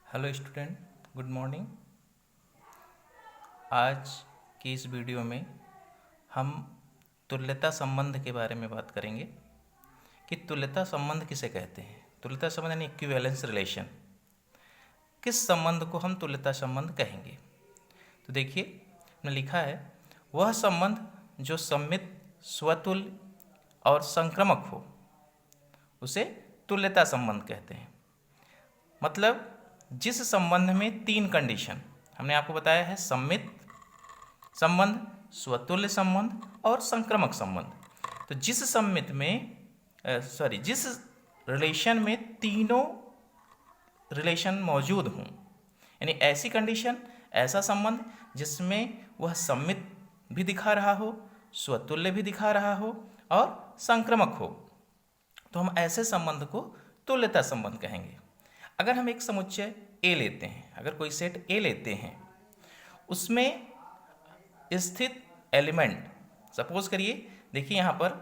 Hello student, good morning. आज की इस वीडियो में हम तुल्यता संबंध के बारे में बात करेंगे कि तुल्यता संबंध किसे कहते हैं। तुल्यता संबंध यानी इक्विवेलेंस रिलेशन। किस संबंध को हम तुल्यता संबंध कहेंगे? तो देखिए, हमने लिखा है वह संबंध जो सममित, स्वतुल्य और संक्रामक हो उसे तुल्यता संबंध कहते हैं। मतलब जिस संबंध में तीन कंडीशन हमने आपको बताया है, सममित संबंध, स्वतुल्य संबंध और संक्रामक संबंध। तो जिस सम्मित में जिस रिलेशन में तीनों रिलेशन मौजूद हों, यानी ऐसी कंडीशन, ऐसा संबंध जिसमें वह सम्मित भी दिखा रहा हो, स्वतुल्य भी दिखा रहा हो और संक्रामक हो, तो हम ऐसे संबंध को तुल्यता संबंध कहेंगे। अगर हम एक समुच्चय ए लेते हैं, अगर कोई सेट ए लेते हैं, उसमें स्थित एलिमेंट, सपोज करिए, देखिए यहाँ पर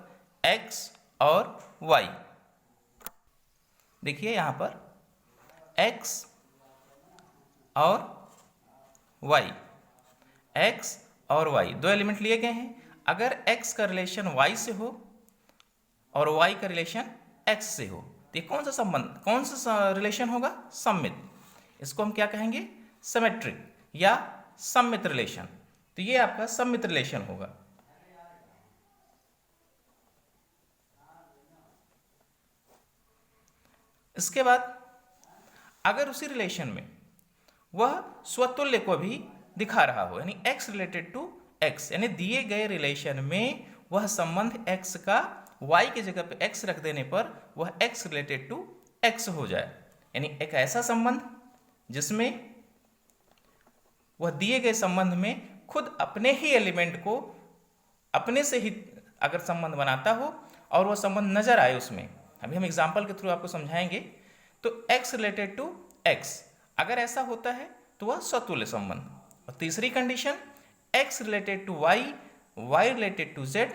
x और y, देखिए यहाँ पर x और y, x और y दो एलिमेंट लिए गए हैं। अगर x का रिलेशन y से हो और y का रिलेशन x से हो, तो ये कौन सा संबंध, कौन सा रिलेशन होगा? सममित। इसको हम क्या कहेंगे? सिमेट्रिक या सममित रिलेशन। तो ये आपका सममित रिलेशन होगा। इसके बाद अगर उसी रिलेशन में वह स्वतुल्य को भी दिखा रहा हो, यानी x रिलेटेड टू x, यानी दिए गए रिलेशन में वह संबंध x का y की जगह पे x रख देने पर वह x रिलेटेड टू x हो जाए, यानी एक ऐसा संबंध जिसमें वह दिए गए संबंध में खुद अपने ही एलिमेंट को अपने से ही अगर संबंध बनाता हो और वह संबंध नजर आए उसमें। अभी हम एग्जाम्पल के थ्रू आपको समझाएंगे। तो x रिलेटेड टू x अगर ऐसा होता है तो वह स्वतुल्य संबंध। और तीसरी condition x related to y, y related to z,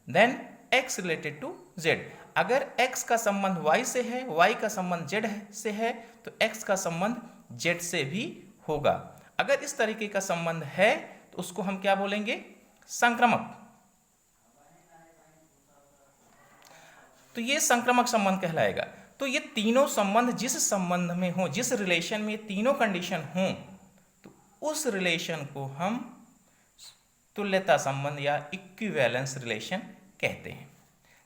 then x related to z। अगर x का संबंध y से है, y का संबंध z से है, तो x का संबंध z से भी होगा। अगर इस तरीके का संबंध है तो उसको हम क्या बोलेंगे? संक्रामक। तो ये संक्रामक संबंध कहलाएगा। तो ये तीनों संबंध जिस संबंध में हो, जिस रिलेशन में तीनों कंडीशन हो, तो उस रिलेशन को हम तुल्यता संबंध या इक्विवेलेंस रिलेशन कहते हैं।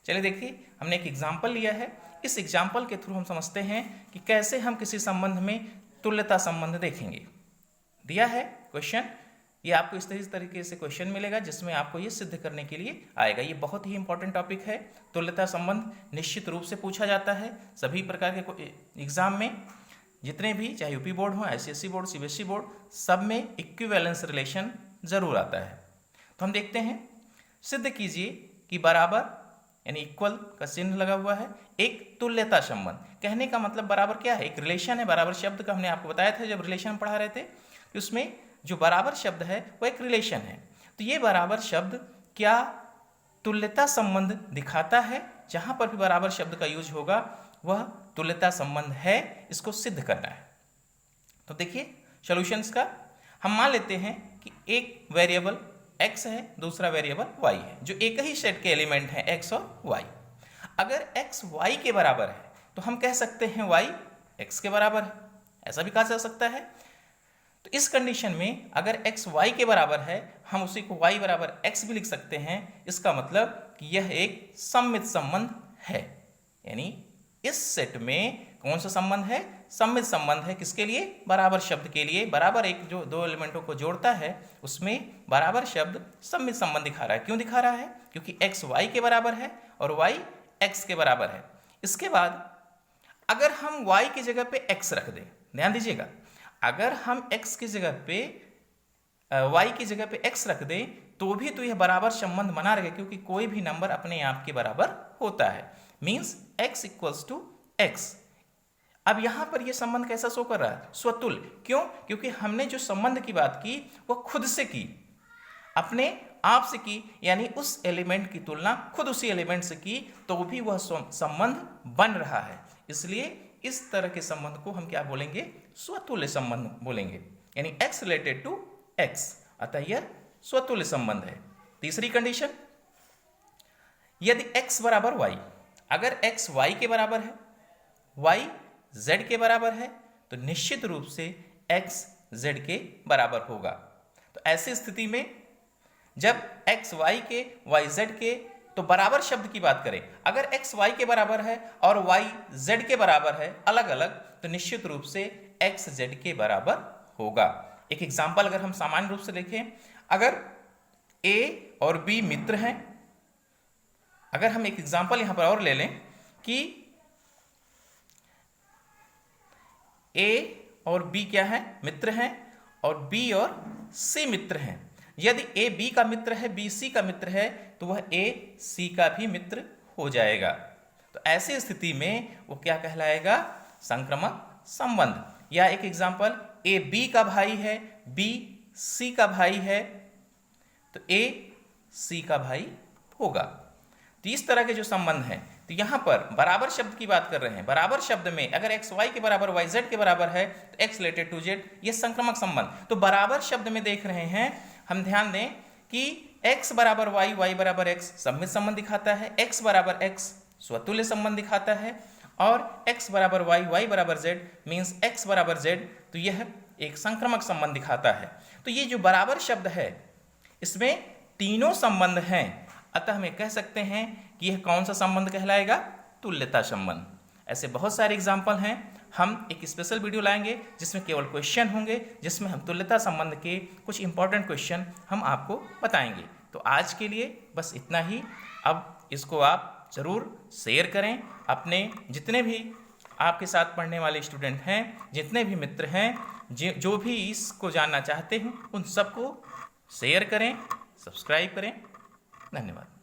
चलिए देखिए, हमने एक एग्जाम्पल लिया है। इस एग्जाम्पल के थ्रू हम समझते हैं कि कैसे हम किसी संबंध में तुल्यता संबंध देखेंगे। दिया है क्वेश्चन, ये आपको इस तरीके से क्वेश्चन मिलेगा जिसमें आपको ये सिद्ध करने के लिए आएगा। ये बहुत ही इंपॉर्टेंट टॉपिक है। तुल्यता संबंध निश्चित रूप से पूछा जाता है सभी प्रकार के एग्जाम में, जितने भी, चाहे यूपी बोर्ड हो, ICSE बोर्ड, CBSE बोर्ड, सब में इक्विवेलेंस रिलेशन जरूर आता है। तो हम देखते हैं, सिद्ध कीजिए कि बराबर यानी इक्वल का चिन्ह लगा हुआ है एक तुल्यता संबंध। कहने का मतलब बराबर क्या है? एक रिलेशन है। बराबर शब्द का हमने आपको बताया था जब रिलेशन पढ़ा रहे थे, तो उसमें जो बराबर शब्द है वो एक रिलेशन है। तो ये बराबर शब्द क्या तुल्यता संबंध दिखाता है? जहां पर भी बराबर शब्द का यूज होगा वह तुल्यता संबंध है, इसको सिद्ध करना है। तो देखिए सॉल्यूशंस का, हम मान लेते हैं कि एक वेरिएबल x है, दूसरा वेरिएबल y है, जो एक ही सेट के एलिमेंट हैं x और y। अगर x y के बराबर है तो हम कह सकते हैं y x के बराबर है, ऐसा भी कहा जा सकता है। तो इस कंडीशन में अगर x y के बराबर है, हम उसी को y बराबर x भी लिख सकते हैं। इसका मतलब कि यह एक सममित संबंध है, यानी इस सेट में कौन सा संबंध है? सममित संबंध है। किसके लिए? बराबर शब्द के लिए। बराबर एक जो दो एलिमेंटों को जोड़ता है उसमें बराबर शब्द सममित संबंध दिखा रहा है। क्यों दिखा रहा है? क्योंकि x y के बराबर है और y x के बराबर है। इसके बाद अगर हम y की जगह पे x रख दें, ध्यान दीजिएगा, अगर हम x की जगह पे y की जगह पे x रख दें तो भी तो यह बराबर संबंध बना रहेगा, क्योंकि कोई भी नंबर अपने आप के बराबर होता है। Means x equals to x। अब यहां पर यह संबंध कैसा शो कर रहा है? स्वतुल्य। क्यों? क्योंकि हमने जो संबंध की बात की वह खुद से की, अपने आप से की, यानी उस एलिमेंट की तुलना खुद उसी एलिमेंट से की, तो भी वह संबंध बन रहा है। इसलिए इस तरह के संबंध को हम क्या बोलेंगे? स्वतुल्य संबंध बोलेंगे, यानी x रिलेटेड टू x, अतः यह स्वतुल्य संबंध है। तीसरी कंडीशन, यदि x बराबर y, अगर x y के बराबर है, y z के बराबर है, तो निश्चित रूप से x z के बराबर होगा। तो ऐसी स्थिति में जब x y के y z के, तो बराबर शब्द की बात करें, अगर x y के बराबर है और y z के बराबर है अलग अलग, तो निश्चित रूप से x z के बराबर होगा। एक एग्जाम्पल अगर हम सामान्य रूप से देखें, अगर a और b मित्र हैं, अगर हम एक एग्जाम्पल यहां पर और ले लें कि a और b क्या है, मित्र हैं, और b और c मित्र हैं। यदि a b का मित्र है, b c का मित्र है, तो वह a c का भी मित्र हो जाएगा। तो ऐसी स्थिति में वो क्या कहलाएगा, संक्रामक संबंध। या एक एग्जाम्पल, a b का भाई है, b c का भाई है, तो a c का भाई होगा। तो इस तरह के जो संबंध हैं, तो यहाँ पर बराबर शब्द की बात कर रहे हैं। बराबर शब्द में अगर x y के बराबर y z के बराबर है, तो x रिलेटेड टू z, ये संक्रामक संबंध। तो बराबर शब्द में देख रहे हैं, हम ध्यान दें कि x बराबर y, y बराबर x सममित संबंध दिखाता है, x बराबर x स्वतुल्य संबंध दिखाता है, और x बराबर y, y बराबर z मीन्स x बराबर z, तो यह एक संक्रामक संबंध दिखाता है। तो ये जो बराबर शब्द है, इसमें तीनों संबंध हैं, अतः हम कह सकते हैं कि यह कौन सा संबंध कहलाएगा, तुल्यता संबंध। ऐसे बहुत सारे एग्जाम्पल हैं, हम एक स्पेशल वीडियो लाएंगे जिसमें केवल क्वेश्चन होंगे, जिसमें हम तुल्यता संबंध के कुछ इंपॉर्टेंट क्वेश्चन हम आपको बताएंगे। तो आज के लिए बस इतना ही। अब इसको आप ज़रूर शेयर करें, अपने जितने भी आपके साथ पढ़ने वाले स्टूडेंट हैं, जितने भी मित्र हैं, जो भी इसको जानना चाहते हैं, उन सबको शेयर करें, सब्सक्राइब करें। धन्यवाद।